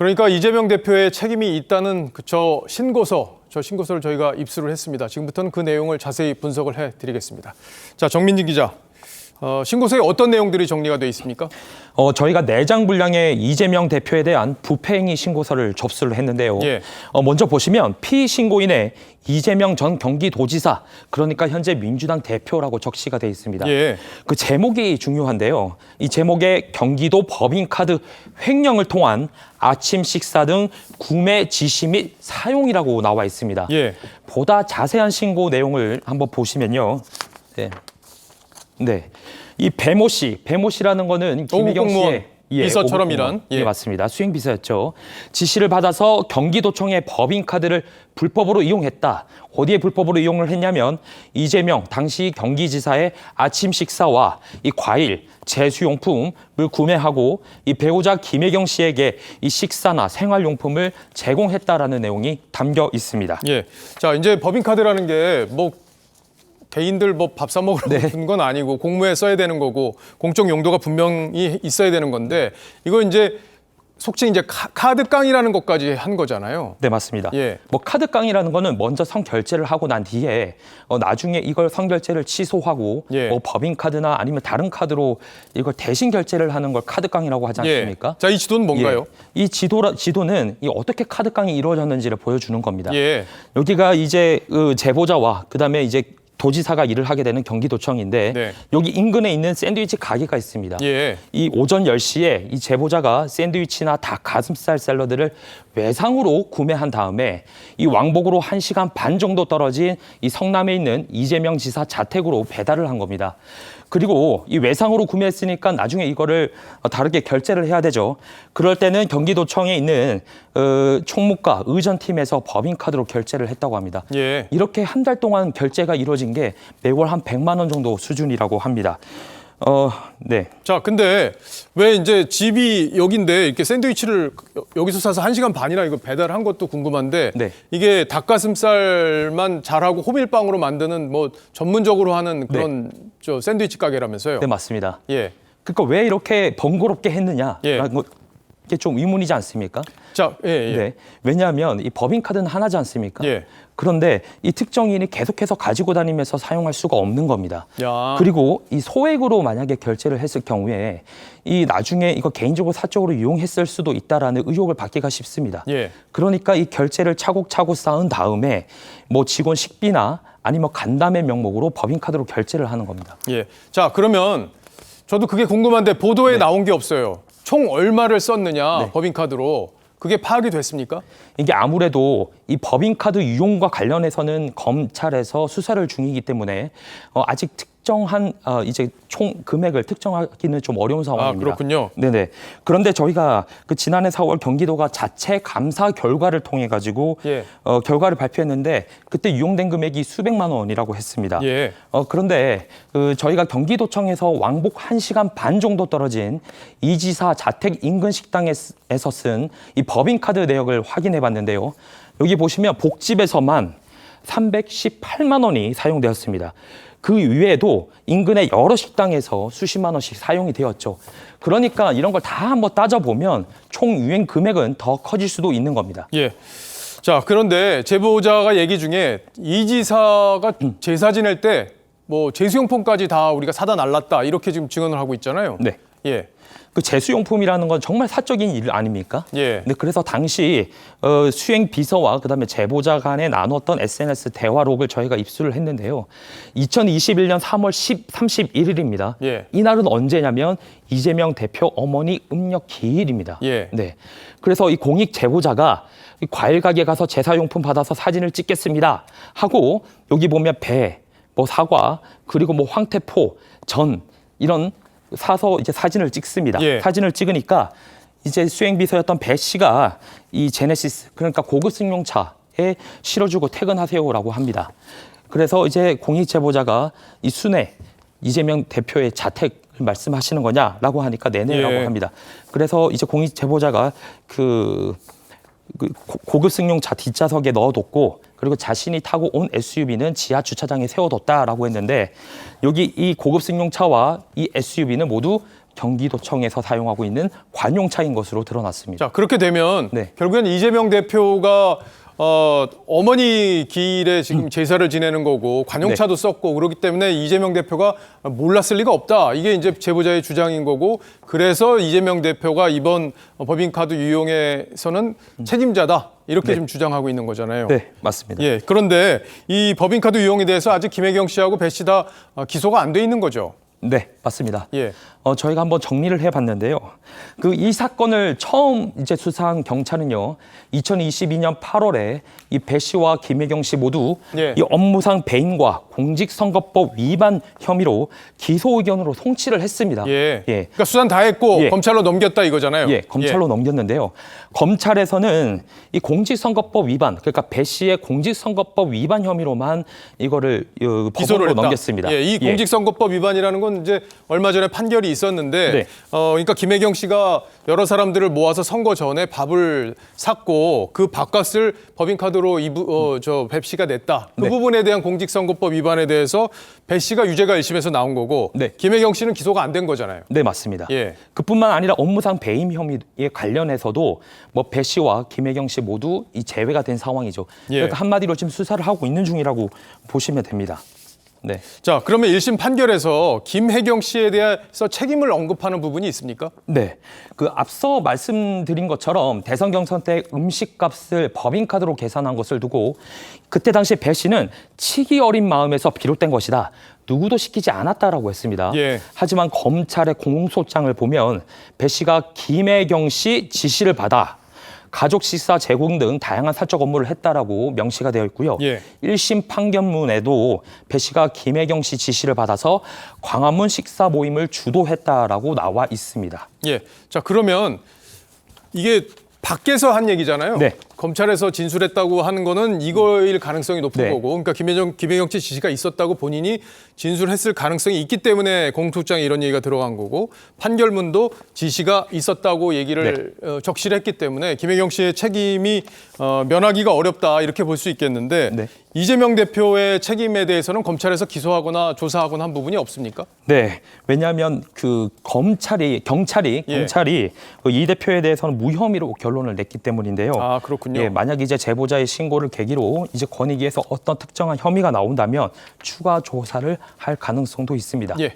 그러니까 이재명 대표의 책임이 있다는 저 신고서를 저희가 입수를 했습니다. 지금부터는 그 내용을 자세히 분석을 해드리겠습니다. 자, 정민진 기자. 신고서에 어떤 내용들이 정리가 돼 있습니까? 저희가 내장 분량의 이재명 대표에 대한 부패행위 신고서를 접수를 했는데요. 예. 먼저 보시면 피신고인의 이재명 전 경기도지사, 그러니까 현재 민주당 대표라고 적시가 돼 있습니다. 예. 그 제목이 중요한데요. 이 제목에 경기도 법인카드 횡령을 통한 아침 식사 등 구매 지시 및 사용이라고 나와 있습니다. 예. 보다 자세한 신고 내용을 한번 보시면요. 네. 이 배모 씨라는 거는 김혜경 씨의 비서처럼 일한. 예, 맞습니다. 수행 비서였죠. 지시를 받아서 경기도청의 법인카드를 불법으로 이용했다. 어디에 불법으로 이용을 했냐면 이재명 당시 경기지사의 아침 식사와 이 과일, 제수용품을 구매하고 이 배우자 김혜경 씨에게 이 식사나 생활용품을 제공했다라는 내용이 담겨 있습니다. 예. 자, 이제 법인카드라는 게 개인들 밥 사 먹으러 준 건 아니고 공무에 써야 되는 거고 공적 용도가 분명히 있어야 되는 건데 이거 이제 속칭 이제 카드깡이라는 것까지 한 거잖아요. 네, 맞습니다. 예. 카드깡이라는 거는 먼저 성결제를 하고 난 뒤에 나중에 이걸 성결제를 취소하고 예. 법인카드나 아니면 다른 카드로 이걸 대신 결제를 하는 걸 카드깡이라고 하지 않습니까? 예. 자, 이 지도는 뭔가요? 이 지도는 어떻게 카드깡이 이루어졌는지를 보여주는 겁니다. 예. 여기가 이제 제보자와 그다음에 이제 도지사가 일을 하게 되는 경기도청인데 네. 여기 인근에 있는 샌드위치 가게가 있습니다. 예. 이 오전 10시에 이 제보자가 샌드위치나 닭 가슴살 샐러드를 외상으로 구매한 다음에 이 왕복으로 1시간 반 정도 떨어진 이 성남에 있는 이재명 지사 자택으로 배달을 한 겁니다. 그리고 이 외상으로 구매했으니까 나중에 이거를 다르게 결제를 해야 되죠. 그럴 때는 경기도청에 있는 총무과 의전팀에서 법인카드로 결제를 했다고 합니다. 예. 이렇게 한 달 동안 결제가 이루어진 게 매월 한 100만 원 정도 수준이라고 합니다. 네. 자, 근데 왜 이제 집이 여긴데 이렇게 샌드위치를 여기서 사서 1시간 반이나 이거 배달한 것도 궁금한데 네. 이게 닭가슴살만 잘하고 호밀빵으로 만드는 전문적으로 하는 그런 저 샌드위치 가게라면서요? 네, 맞습니다. 예. 그러니까 왜 이렇게 번거롭게 했느냐라는 게 좀 의문이지 않습니까? 자, 예. 네. 왜냐하면 이 법인카드는 하나지 않습니까? 예. 그런데 이 특정인이 계속해서 가지고 다니면서 사용할 수가 없는 겁니다. 야. 그리고 이 소액으로 만약에 결제를 했을 경우에 이 나중에 이거 개인적으로 사적으로 이용했을 수도 있다라는 의혹을 받기가 쉽습니다. 예. 그러니까 이 결제를 차곡차곡 쌓은 다음에 직원 식비나 아니면 간담회 명목으로 법인카드로 결제를 하는 겁니다. 예. 자, 그러면 저도 그게 궁금한데 보도에 나온 게 없어요. 총 얼마를 썼느냐 법인카드로. 그게 파악이 됐습니까? 이게 아무래도 이 법인카드 유용과 관련해서는 검찰에서 수사를 중이기 때문에 아직 특정한 이제 총 금액을 특정하기는 좀 어려운 상황입니다. 아, 그렇군요. 네네. 그런데 저희가 지난해 4월 경기도가 자체 감사 결과를 통해 가지고 결과를 발표했는데 그때 유용된 금액이 수백만 원이라고 했습니다. 예. 그런데 저희가 경기도청에서 왕복 1시간 반 정도 떨어진 이 지사 자택 인근 식당에서 쓴 이 법인카드 내역을 확인해 봤는데요. 여기 보시면 복집에서만 318만 원이 사용되었습니다. 그 이외에도 인근의 여러 식당에서 수십만 원씩 사용이 되었죠. 그러니까 이런 걸 다 한번 따져보면 총 유행 금액은 더 커질 수도 있는 겁니다. 예. 자, 그런데 제보자가 얘기 중에 이 지사가 제사 지낼 때 제수용품까지 다 우리가 사다 날랐다 이렇게 지금 증언을 하고 있잖아요. 네. 예. 그 제수용품이라는 건 정말 사적인 일 아닙니까? 예. 네, 그래서 당시 수행 비서와 그다음에 제보자 간에 나눴던 SNS 대화록을 저희가 입수를 했는데요. 2021년 3월 31일입니다. 예. 이날은 언제냐면 이재명 대표 어머니 음력 기일입니다. 예. 네. 그래서 이 공익 제보자가 이 과일 가게 가서 제사용품 받아서 사진을 찍겠습니다 하고 여기 보면 배, 사과, 그리고 황태포, 전 이런 사서 이제 사진을 찍습니다. 예. 사진을 찍으니까 이제 수행비서였던 배 씨가 이 제네시스, 그러니까 고급 승용차에 실어주고 퇴근하세요라고 합니다. 그래서 이제 공익 제보자가 이 순회 이재명 대표의 자택을 말씀하시는 거냐라고 하니까 네네라고 합니다. 그래서 이제 공익 제보자가 고급 승용차 뒷좌석에 넣어뒀고 그리고 자신이 타고 온 SUV는 지하 주차장에 세워뒀다라고 했는데 여기 이 고급 승용차와 이 SUV는 모두 경기도청에서 사용하고 있는 관용차인 것으로 드러났습니다. 자, 그렇게 되면 네. 결국엔 이재명 대표가 어머니 길에 지금 제사를 지내는 거고 관용차도 썼고 그렇기 때문에 이재명 대표가 몰랐을 리가 없다. 이게 이제 제보자의 주장인 거고 그래서 이재명 대표가 이번 법인카드 유용에서는 책임자다. 이렇게 좀 주장하고 있는 거잖아요. 네, 맞습니다. 예. 그런데 이 법인카드 유용에 대해서 아직 김혜경 씨하고 배 씨 다 기소가 안 돼 있는 거죠. 네, 맞습니다. 예. 저희가 한번 정리를 해봤는데요. 이 사건을 처음 이제 수사한 경찰은요, 2022년 8월에 이 배 씨와 김혜경 씨 모두 예. 이 업무상 배임과 공직선거법 위반 혐의로 기소 의견으로 송치를 했습니다. 예. 예. 그러니까 수사 다 했고 예. 검찰로 넘겼다 이거잖아요. 예, 검찰로 넘겼는데요. 검찰에서는 이 공직선거법 위반, 그러니까 배 씨의 공직선거법 위반 혐의로만 이거를 기소를 법원으로 했다. 넘겼습니다. 예, 이 공직선거법 위반이라는 건 이제 얼마 전에 판결이 있었는데, 네. 그러니까 김혜경 씨가 여러 사람들을 모아서 선거 전에 밥을 샀고 그 밥값을 법인카드로 배 씨가 냈다. 그 네. 부분에 부분에 대한 공직선거법 위반에 대해서 배 씨가 유죄가 1심에서 나온 거고, 네. 김혜경 씨는 기소가 안 된 거잖아요. 네, 맞습니다. 예. 그뿐만 아니라 업무상 배임 혐의에 관련해서도 뭐 배 씨와 김혜경 씨 모두 이 제외가 된 상황이죠. 예. 그러니까 한마디로 지금 수사를 하고 있는 중이라고 보시면 됩니다. 네. 자, 그러면 1심 판결에서 김혜경 씨에 대해서 책임을 언급하는 부분이 있습니까? 네. 앞서 말씀드린 것처럼 대선 경선 때 음식값을 법인카드로 계산한 것을 두고 그때 당시 배 씨는 치기 어린 마음에서 비롯된 것이다. 누구도 시키지 않았다라고 했습니다. 예. 하지만 검찰의 공소장을 보면 배 씨가 김혜경 씨 지시를 받아 가족 식사 제공 등 다양한 사적 업무를 했다라고 명시가 되어 있고요. 예. 1심 판결문에도 배 씨가 김혜경 씨 지시를 받아서 광화문 식사 모임을 주도했다라고 나와 있습니다. 예. 자, 그러면 이게 밖에서 한 얘기잖아요. 네. 검찰에서 진술했다고 하는 거는 이거일 가능성이 높은 네. 거고, 그러니까 김혜경 씨 지시가 있었다고 본인이 진술했을 가능성이 있기 때문에 공소장에 이런 얘기가 들어간 거고, 판결문도 지시가 있었다고 얘기를 적시했기 때문에 김혜경 씨의 책임이 면하기가 어렵다 이렇게 볼 수 있겠는데, 네. 이재명 대표의 책임에 대해서는 검찰에서 기소하거나 조사하거나 한 부분이 없습니까? 네, 왜냐하면 경찰이 예. 이 대표에 대해서는 무혐의로 결론을 냈기 때문인데요. 아, 그렇군요. 예, 만약 이제 제보자의 신고를 계기로 이제 권익위에서 어떤 특정한 혐의가 나온다면 추가 조사를 할 가능성도 있습니다. 예.